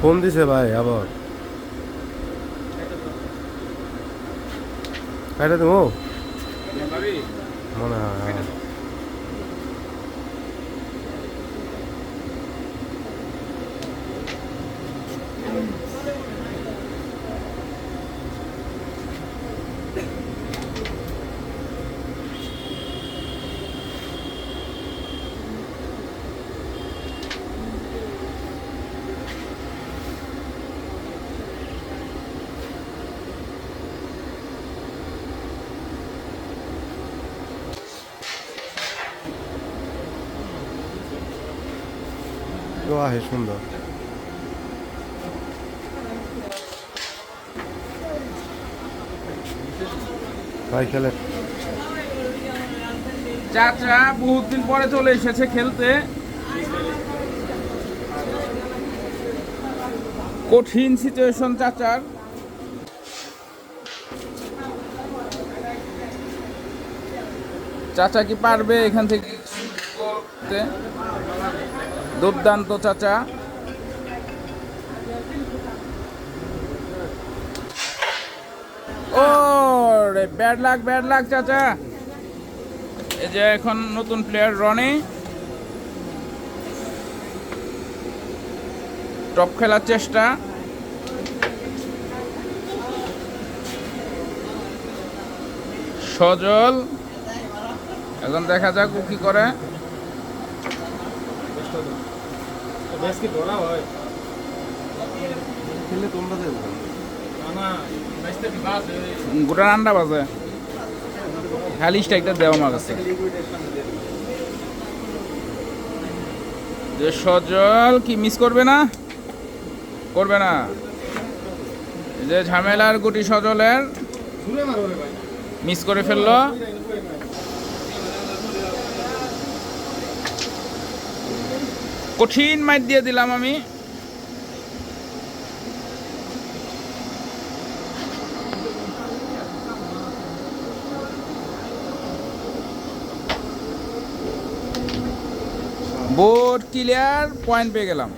Phone দিছে ভাই আবার কাইটা দেবো মনে হয় হ্যাঁ। তো আহে সুন্দর ভাই খেলে চাচা বহুত দিন পরে চলে এসেছে খেলতে। কঠিন সিচুয়েশন চাচার। চাচা কি পারবে এখান থেকে করতে? দুর্দান্ত চাচা। ও রে ব্যাড লাক চাচা। এই যে এখন নতুন প্লেয়ার রনি টপ খেলার চেষ্টা। সজল এখন দেখা যাক ও কি করে। গোটা রান্না বাজে খালি স্ট্রাইকটা দেওয়া আমার কাছে। যে সজল কি মিস করবে না? করবে না। যে ঝামেলার গুটি সজলের মিস করে ফেললো। কঠিন মাইর দিয়ে দিলাম আমি। বোর্ড ক্লিয়ার, পয়েন্ট পেয়ে গেলাম।